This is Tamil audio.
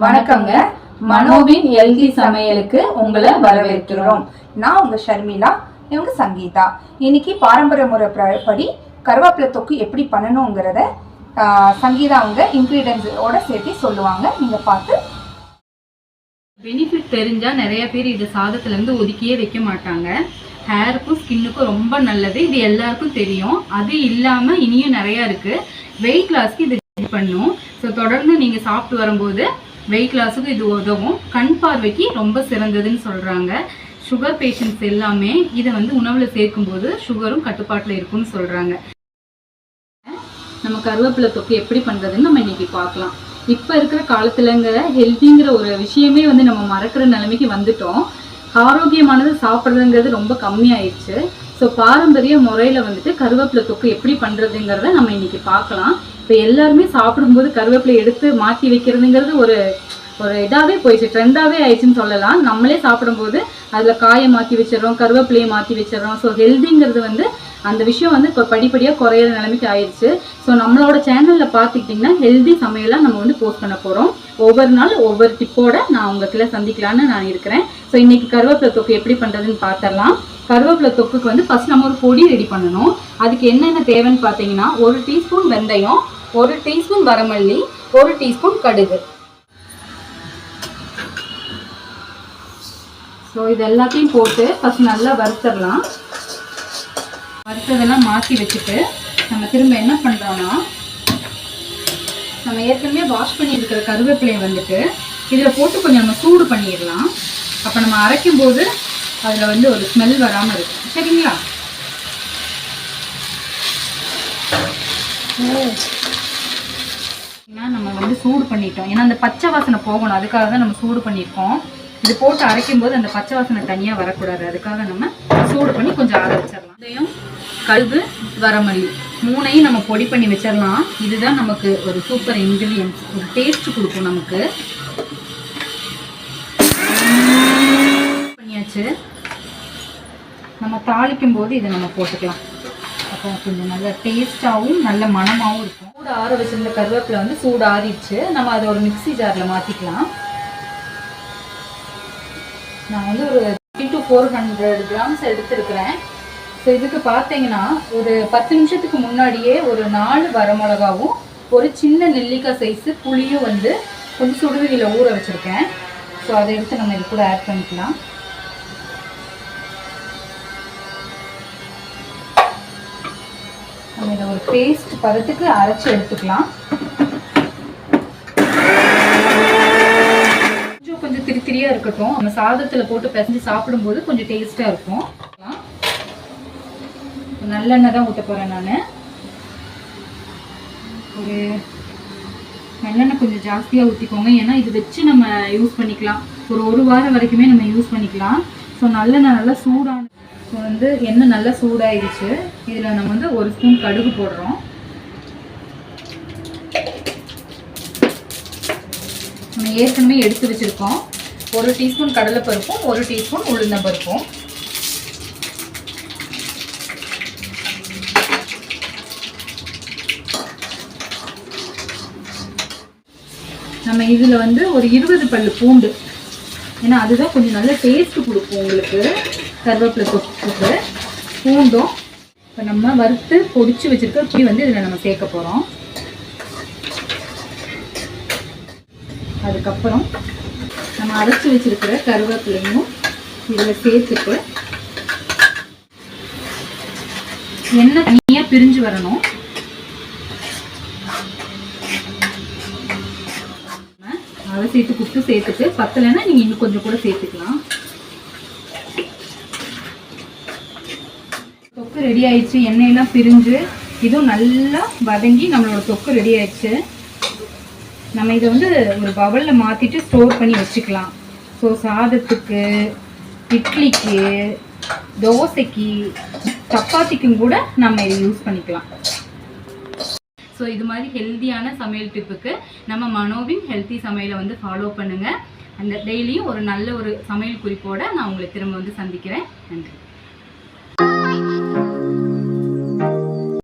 வணக்கங்க. மனோவின் ஹெல்தி சமையலுக்கு உங்களை வரவேற்கிறோம். நான் உங்க ஷர்மிளா, இவங்க சங்கீதா. இன்னைக்கு பாரம்பரிய முறைப்படி கருவேப்பிலை தொக்கு எப்படி பண்ணணுங்கிறத சங்கீதா அவங்க இன்கிரீடியன்ஸோட சேர்த்து சொல்லுவாங்க. நீங்க பார்த்து பெனிஃபிட் தெரிஞ்சா நிறைய பேர் இது சாதத்துல இருந்து ஒதுக்கியே வைக்க மாட்டாங்க. ஹேருக்கும் ஸ்கின்னுக்கும் ரொம்ப நல்லது, இது எல்லாருக்கும் தெரியும். அது இல்லாம இனியும் நிறைய இருக்கு. வெயிட் லாஸ்க்கு இது பண்ணும். ஸோ தொடர்ந்து நீங்க சாப்பிட்டு வரும்போது வெயிட் லாஸுக்கு இது உதவும். கண் பார்வைக்கு ரொம்ப சிறந்ததுன்னு சொல்றாங்க. சுகர் பேஷண்ட்ஸ் எல்லாமே இதை உணவுல சேர்க்கும் போது சுகரும் கட்டுப்பாட்டில் இருக்கும்னு சொல்றாங்க. நம்ம கருவேப்பிலை தொக்கு எப்படி பண்றதுன்னு நம்ம இன்னைக்கு பார்க்கலாம். இப்ப இருக்கிற காலத்துலங்கிற ஹெல்த்திங்கிற ஒரு விஷயமே நம்ம மறக்கிற நிலைமைக்கு வந்துட்டோம். ஆரோக்கியமானது சாப்பிட்றதுங்கிறது ரொம்ப கம்மியாயிடுச்சு. ஸோ பாரம்பரிய முறையில் கருவேப்பிலை தொக்கு எப்படி பண்ணுறதுங்கிறத நம்ம இன்னைக்கு பார்க்கலாம். இப்போ எல்லாருமே சாப்பிடும்போது கருவேப்பிலை எடுத்து மாற்றி வைக்கிறதுங்கிறது ஒரு இதாகவே போயிடுச்சு, ட்ரெண்டாகவே ஆயிடுச்சுன்னு சொல்லலாம். நம்மளே சாப்பிடும்போது அதில் காயை மாற்றி வச்சிடறோம், கருவேப்பிலையை மாற்றி வச்சிடறோம். ஸோ ஹெல்திங்கிறது அந்த விஷயம் இப்போ படிப்படியாக குறையிற நிலைமைக்கு ஆயிடுச்சு. ஸோ நம்மளோட சேனலில் பார்த்துக்கிட்டிங்கன்னா ஹெல்தி சமையலாக நம்ம போஸ்ட் பண்ண போகிறோம். ஒவ்வொரு நாள் ஒவ்வொரு டிப்போட நான் உங்களுக்குள்ள சந்திக்கலான்னு நான் இருக்கிறேன். ஸோ இன்னைக்கு கருவேப்பிலை தொக்கு எப்படி பண்ணுறதுன்னு பார்த்துடலாம். கருவேப்பிலை தொக்குக்கு ஃபர்ஸ்ட் நம்ம ஒரு பொடி ரெடி பண்ணணும். அதுக்கு என்னென்ன தேவைன்னு பார்த்தீங்கன்னா 1 டீஸ்பூன் வெந்தயம், 1 டீஸ்பூன் வரமல்லி, 1 டீஸ்பூன் கடுகு. ஸோ இது எல்லாத்தையும் போட்டு ஃபர்ஸ்ட் நல்லா வறுத்துடலாம். வறுத்ததெல்லாம் மாற்றி வச்சுட்டு நம்ம திரும்ப என்ன பண்ணுறோன்னா, நம்ம ஏற்கனவே வாஷ் பண்ணி இருக்கிற கருவேப்பிலையை இதில் போட்டு கொஞ்சம் நம்ம சூடு பண்ணிடலாம். அப்போ நம்ம அரைக்கும் போது அதில் ஒரு ஸ்மெல் வராமல் இருக்கும். சரிங்களா? நம்ம சூடு பண்ணிட்டோம். ஏன்னா அந்த பச்சை வாசனை போகணும், அதுக்காக தான் நம்ம சூடு பண்ணியிருக்கோம். இது போட்டு அரைக்கும் போது அந்த பச்சை வாசனை தனியாக வரக்கூடாது, அதுக்காக நம்ம சூடு பண்ணி கொஞ்சம் அரை வச்சிடலாம். இதையும் கடுகு, வரமல்லி 3ஐயும் நம்ம பொடி பண்ணி வச்சிடலாம். இதுதான் நமக்கு ஒரு சூப்பர் இன்கிரீடியன்ஸ், ஒரு டேஸ்ட் கொடுக்கும் நமக்கு. பண்ணியாச்சு. நம்ம தாளிக்கும் போது இதை நம்ம போட்டுக்கலாம். அப்போ கொஞ்சம் நல்ல டேஸ்டாகவும் நல்ல மணமாகவும் இருக்கும். சூடு ஆற வச்சிருந்த கருவேப்பிலை சூடு ஆறிடுச்சு. நம்ம அதை ஒரு மிக்சி ஜாரில் மாற்றிக்கலாம். நான் ஒரு 300 to 400 கிராம்ஸ் எடுத்துருக்கிறேன். ஸோ இதுக்கு பார்த்தீங்கன்னா ஒரு 10 நிமிஷத்துக்கு முன்னாடியே ஒரு 4 வரமிளகாவும் ஒரு சின்ன நெல்லிக்காய் சைஸு புளியும் கொஞ்சம் சுடுதண்ணியில் ஊற வச்சுருக்கேன். ஸோ அதை எடுத்து நம்ம இது கூட ஆட் பண்ணிக்கலாம். நம்ம இதை ஒரு பேஸ்ட் பதத்துக்கு அரைச்சி எடுத்துக்கலாம். கொஞ்சம் திரித்திரியா இருக்கட்டும். நம்ம சாதத்துல போட்டு பிசைஞ்சு சாப்பிடும்போது கொஞ்சம் டேஸ்டா இருக்கும். நல்லெண்ணெய் தான் ஊற்ற போறேன் நான். ஒரு நல்லெண்ணெய் கொஞ்சம் ஜாஸ்தியா ஊற்றிக்கோங்க. ஏன்னா இது வச்சு நம்ம யூஸ் பண்ணிக்கலாம். ஒரு வாரம் வரைக்குமே நம்ம யூஸ் பண்ணிக்கலாம். ஸோ நல்லெண்ணெய் நல்லா சூடான எண்ணெய் நல்லா சூடாயிருச்சு. இதில் நம்ம 1 ஸ்பூன் கடுகு போடுறோம். நம்ம ஏற்கனவே எடுத்து வச்சுருக்கோம் 1 டீஸ்பூன் கடலைப்பருப்பும் 1 டீஸ்பூன் உளுந்தம்பருப்பும். நம்ம இதில் ஒரு 20 பல்லு பூண்டு, ஏன்னா அதுதான் கொஞ்சம் நல்ல டேஸ்ட் கொடுக்கும் உங்களுக்கு கருவேப்பிலை தொக்குக்கு. பூண்டும் இப்போ நம்ம வறுத்து பொடிச்சு வச்சுருக்க புளி இதில் நம்ம சேர்க்க போகிறோம். அதுக்கப்புறம் நம்ம அரைச்சி வச்சிருக்கிற கருவேப்பிலையும் இதில் சேர்த்துட்டு எண்ணெய் தனியாக பிரிஞ்சு வரணும். அதை சேர்த்து உப்பு சேர்த்துட்டு பத்தலைன்னா நீங்கள் இன்னும் கொஞ்சம் கூட சேர்த்துக்கலாம். தொக்கு ரெடி ஆயிடுச்சு. எண்ணெயெல்லாம் பிரிஞ்சு இதுவும் நல்லா வதங்கி நம்மளோட தொக்கு ரெடி ஆயிடுச்சு. நம்ம இதை ஒரு பவுலில் மாற்றிட்டு ஸ்டோர் பண்ணி வச்சுக்கலாம். ஸோ சாதத்துக்கு, இட்லிக்கு, தோசைக்கு, சப்பாத்திக்கும் கூட நம்ம இதை யூஸ் பண்ணிக்கலாம். ஸோ இது மாதிரி ஹெல்த்தியான சமையல் டிப்புக்கு நம்ம மனோவின் ஹெல்த்தி சமையலை ஃபாலோ பண்ணுங்கள். அந்த டெய்லியும் ஒரு நல்ல ஒரு சமையல் குறிப்போடு நான் உங்களை திரும்ப சந்திக்கிறேன். நன்றி.